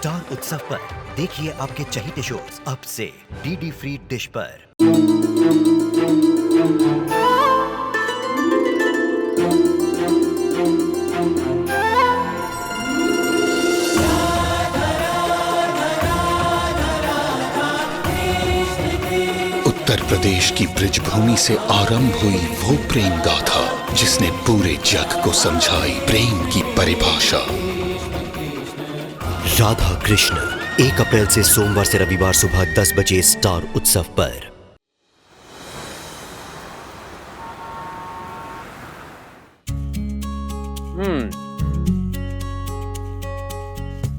Star उत्सव पर देखिए आपके चहीते शोज अब से डीडी फ्री डिश पर। उत्तर प्रदेश की ब्रिजभूमि से आरंभ हुई वो प्रेम गाथा जिसने पूरे जग को समझाई प्रेम की परिभाषा। राधा कृष्ण 1 अप्रैल से सोमवार से रविवार सुबह 10 बजे स्टार उत्सव पर।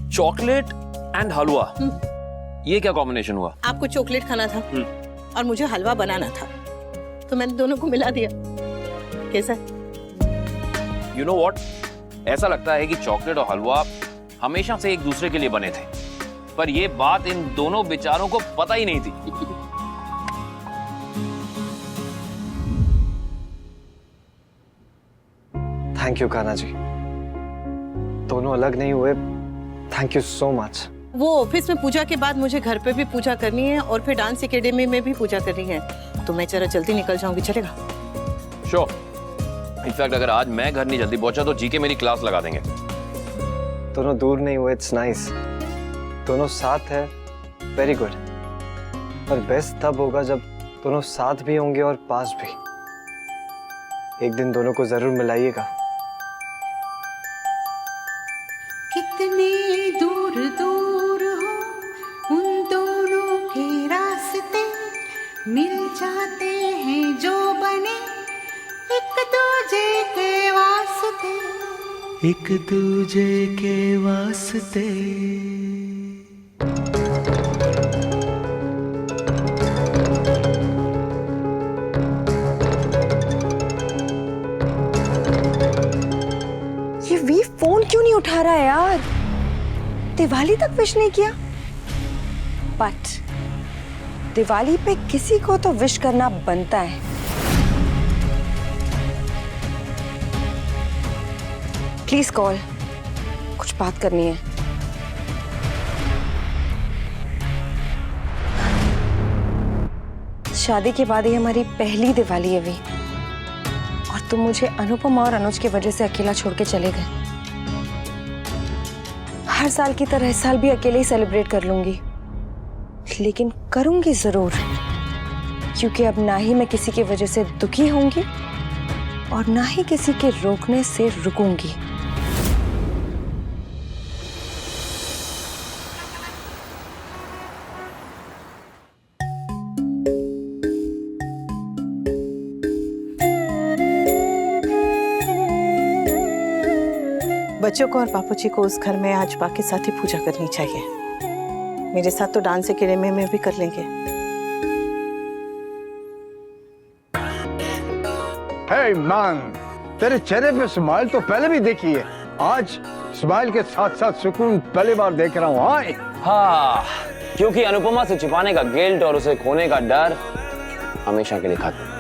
चॉकलेट एंड हलवा, ये क्या कॉम्बिनेशन हुआ? आपको चॉकलेट खाना था और मुझे हलवा बनाना था, तो मैंने दोनों को मिला दिया। कैसा? यू नो व्हाट, ऐसा लगता है कि चॉकलेट और हलवा हमेशा से एक दूसरे के लिए बने थे, पर ये बात इन दोनों बेचारों को पता ही नहीं थी। थैंक यू कान्हा जी, दोनों अलग नहीं हुए। Thank you so much. वो ऑफिस में पूजा के बाद मुझे घर पे भी पूजा करनी है और फिर डांस एकेडमी में भी पूजा करनी है, तो मैं जरा जल्दी निकल जाऊंगी, चलेगा? श्योर। इनफैक्ट अगर आज मैं घर नहीं जल्दी पहुंचा तो जीके मेरी क्लास लगा देंगे। दोनों दूर नहीं हुए, इट्स नाइस। दोनों साथ है, वेरी गुड। पर बेस्ट तब होगा जब दोनों साथ भी होंगे और पास भी। एक दिन दोनों को जरूर मिलाइएगा। कितने दूर दूर हो उन दोनों के रास्ते, मिल जाते हैं जो बने एक दूजे के वास्ते, एक दूजे के वास्ते। ये वी फोन क्यों नहीं उठा रहा है यार? दिवाली तक विश नहीं किया। बट दिवाली पे किसी को तो विश करना बनता है। प्लीज कॉल, कुछ बात करनी है। शादी के बाद ये हमारी पहली दिवाली है वी, और तुम मुझे अनुपमा और अनुज की वजह से अकेला छोड़ के चले गए। हर साल की तरह इस साल भी अकेले ही सेलिब्रेट कर लूंगी, लेकिन करूंगी जरूर, क्योंकि अब ना ही मैं किसी की वजह से दुखी होंगी और ना ही किसी के रोकने से रुकूंगी। बच्चों को और बापूजी को उस घर में आज बाकी साथ ही पूजा करनी चाहिए। मेरे साथ तो डांस एकेडमी में भी कर लेंगे। हे मैन, तेरे चेहरे पे स्माइल तो पहले भी देखी है, आज स्माइल के साथ साथ सुकून पहली बार देख रहा हूँ। हाँ, क्योंकि अनुपमा से छिपाने का गिल्ट और उसे खोने का डर हमेशा के लिए खत्म।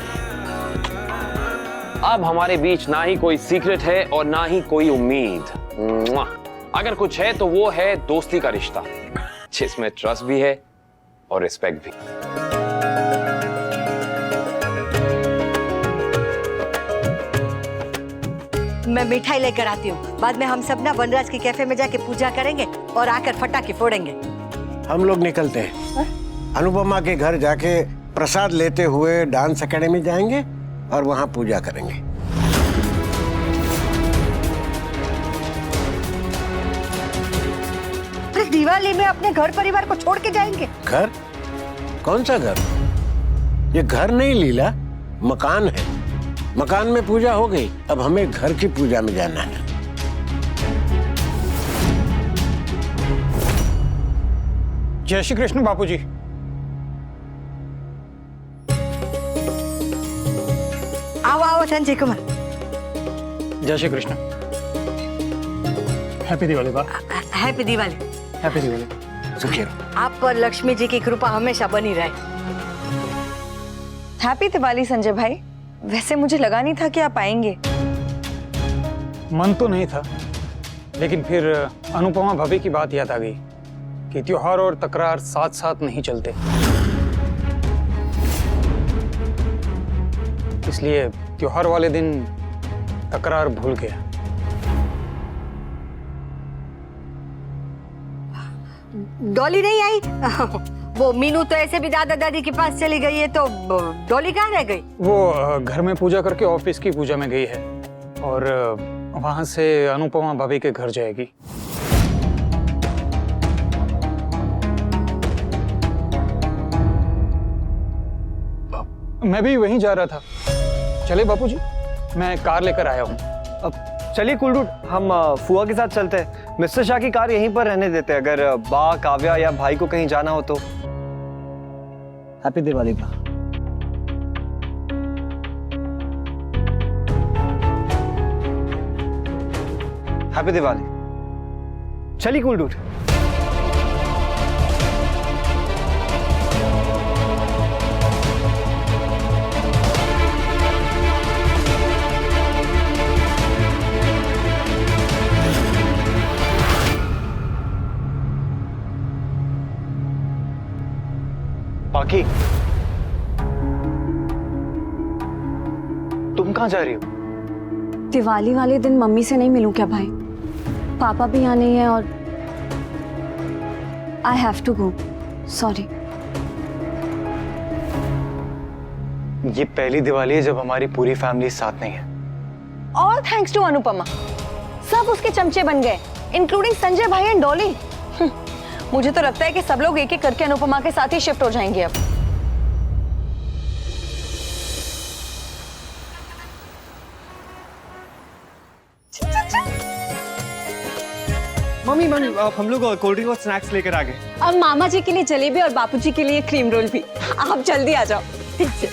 अब हमारे बीच ना ही कोई सीक्रेट है और ना ही कोई उम्मीद। अगर कुछ है तो वो है दोस्ती का रिश्ता, जिसमें ट्रस्ट भी है और रिस्पेक्ट भी। मैं मिठाई लेकर आती हूँ, बाद में हम सब ना वनराज के कैफे में जाके पूजा करेंगे और आकर फटाके फोड़ेंगे। हम लोग निकलते हैं। अनुपमा के घर जाके प्रसाद लेते हुए डांस एकेडमी जाएंगे और वहां पूजा करेंगे। अरे दिवाली में अपने घर परिवार को छोड़ के जाएंगे? घर? कौन सा घर? ये घर नहीं लीला, मकान है। मकान में पूजा हो गई, अब हमें घर की पूजा में जाना है। जय श्री कृष्ण बापूजी। आओ आओ संजय कुमार। जय श्री कृष्ण। हैप्पी दिवाली बा। हैप्पी दिवाली। हैप्पी दिवाली। सुखी रहो। आप पर लक्ष्मी जी की कृपा हमेशा बनी रहे। हैप्पी दिवाली संजय भाई। वैसे मुझे लगा नहीं था कि आप आएंगे। मन तो नहीं था, लेकिन फिर अनुपमा भाभी की बात याद आ गई। कि त्योहार और तकरार साथ साथ नहीं चलते, इसलिए त्योहार वाले दिन तकरार भूल गया। डॉली नहीं आई? वो मीनू तो ऐसे भी दादा दादी के पास चली गई है, तो डॉली कहाँ रह गई? वो घर में पूजा करके ऑफिस की पूजा में गई है और वहां से अनुपमा भाभी के घर जाएगी। मैं भी वहीं जा रहा था। चले बापूजी, मैं कार लेकर आया हूँ। अब चलिए कुल डूड, हम फुआ के साथ चलते हैं। मिस्टर शाह की कार यहीं पर रहने देते हैं, अगर बा, काव्या या भाई को कहीं जाना हो तो। हैप्पी दिवाली बा। हैप्पी दिवाली। चलिए कुल डूड। बाकी तुम कहाँ जा रही हो? दिवाली वाले दिन मम्मी से नहीं मिलूं क्या भाई? पापा भी यहाँ नहीं है और I have to go. Sorry. ये पहली दिवाली है जब हमारी पूरी फैमिली साथ नहीं है। All thanks to Anupama. सब उसके चमचे बन गए, इंक्लूडिंग संजय भाई एंड डॉली। मुझे तो लगता है कि सब लोग एक एक करके अनुपमा के साथ ही शिफ्ट हो जाएंगे अब। मम्मी हम लोग कोल्ड ड्रिंक और स्नैक्स लेकर आ गए। अब मामा जी के लिए जलेबी और बापूजी के लिए क्रीम रोल भी। आप जल्दी आ जाओ। ठीक है।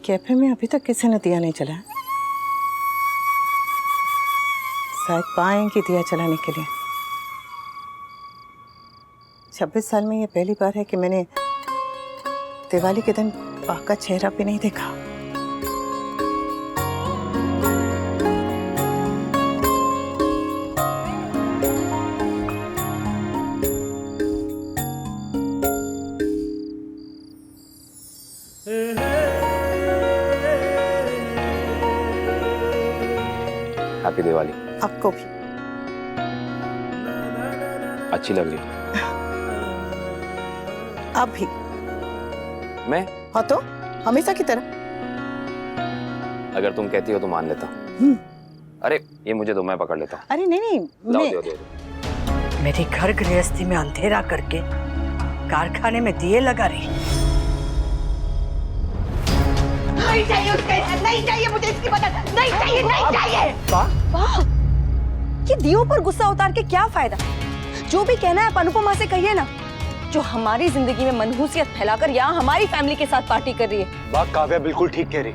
कैफे में अभी तक किसी ने दिया नहीं जलाया। शायद पाएंगे दिया जलाने के लिए। 26 साल में ये पहली बार है कि मैंने दिवाली के दिन पा का चेहरा भी नहीं देखा। हैप्पी दिवाली। आपको भी। अच्छी लग रही है। आप भी। मैं? हाँ तो हमेशा की तरह। अगर तुम कहती हो तो मान लेता हूँ। अरे ये मुझे दो, मैं पकड़ लेता हूँ। अरे नहीं दो। मेरी घर गृहस्थी में अंधेरा करके कारखाने में दिए लगा रही। नहीं चाहिए उसके, नहीं चाहिए मुझे इसकी मदद, नहीं चाहिए, नहीं चाहिए। वाह, ये दियों पर गुस्सा उतार के क्या फायदा? जो भी कहना है अनुपमा से कहिए ना, जो हमारी जिंदगी में मनहूसियत फैलाकर यहाँ हमारी फैमिली के साथ पार्टी कर रही है। बात काव्या बिल्कुल ठीक कह रही।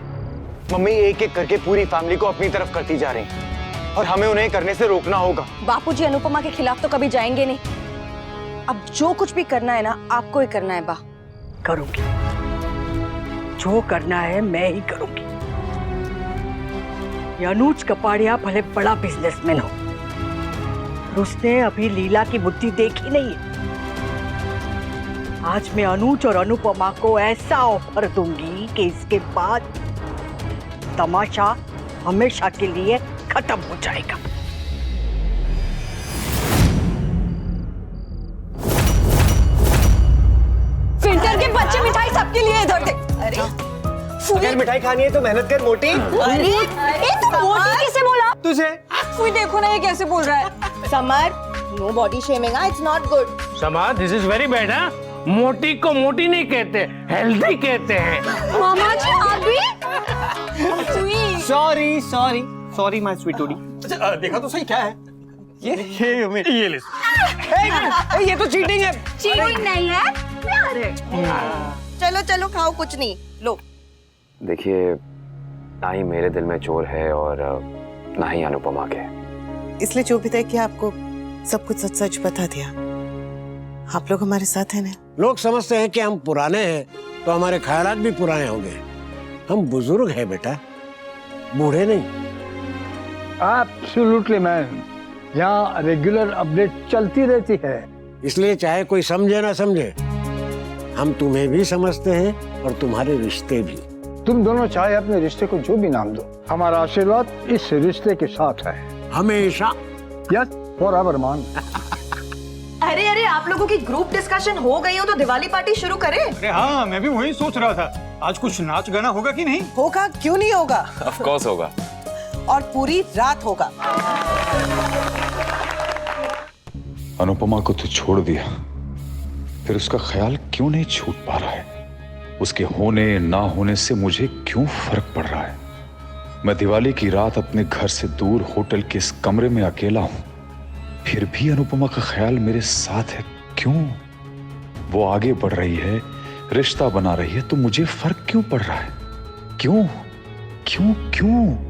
मम्मी एक एक करके पूरी फैमिली को अपनी तरफ करती जा रही और हमें उन्हें करने से रोकना होगा। बापूजी अनुपमा के खिलाफ तो कभी जाएंगे नहीं। अब जो कुछ भी करना है ना, आपको ही करना है। बा करूंगी, जो करना है मैं ही करूंगी। ये अनुज कपाड़िया भले बड़ा बिजनेसमैन हो, उसने अभी लीला की बुद्धि देखी नहीं है। आज मैं अनुज और अनुपमा को ऐसा ऑफर दूंगी कि इसके बाद तमाशा हमेशा के लिए खत्म हो जाएगा। फिल्टर के बच्चे मिठाई सबके लिए इधर दे। अरे अगर मिठाई खानी है तो मेहनत कर मोटी। अरे तू मोटी किसे बोला? तुझे। कोई देखो ना ये कैसे बोल रहा है। Samar, no body shaming, it's not good. Samar, this is very bad. मोटी को मोटी नहीं कहते, हेल्दी कहते हैं। मामा जी आप भी? सॉरी माय स्वीटूडी। देखा तो सही क्या है? ये ले। ये तो चीटिंग है। चीटिंग नहीं है, प्यार है। चलो चलो खाओ, कुछ नहीं। लो। देखिए, ना ही मेरे दिल में चोर है और ना ही अनुपमा के। इसलिए जो भी तय किया आपको सब कुछ सच सच बता दिया। आप लोग हमारे साथ हैं ना? लोग समझते हैं कि हम पुराने हैं तो हमारे ख्यालात भी पुराने होंगे। हम बुजुर्ग हैं बेटा, बूढ़े नहीं। एब्सोल्युटली मैन, यहाँ रेगुलर अपडेट चलती रहती है। इसलिए चाहे कोई समझे ना समझे, हम तुम्हें भी समझते हैं और तुम्हारे रिश्ते भी। तुम दोनों चाहे अपने रिश्ते को जो भी नाम दो, हमारा आशीर्वाद इस रिश्ते के साथ है हमेशा। यस, फॉरएवर मान। अरे अरे, आप लोगों की ग्रुप डिस्कशन हो गई हो तो दिवाली पार्टी शुरू करें। अरे हाँ, मैं भी वही सोच रहा था। आज कुछ नाच गाना होगा कि नहीं? होगा, क्यों नहीं होगा? ऑफ कोर्स होगा। और पूरी रात होगा। अनुपमा को तो छोड़ दिया, फिर उसका ख्याल क्यों नहीं छूट पा रहा है? उसके होने ना होने से मुझे क्यों फर्क पड़ रहा है? मैं दिवाली की रात अपने घर से दूर होटल के इस कमरे में अकेला हूं, फिर भी अनुपमा का ख्याल मेरे साथ है। क्यों? वो आगे बढ़ रही है, रिश्ता बना रही है, तो मुझे फर्क क्यों पड़ रहा है? क्यों क्यों क्यों?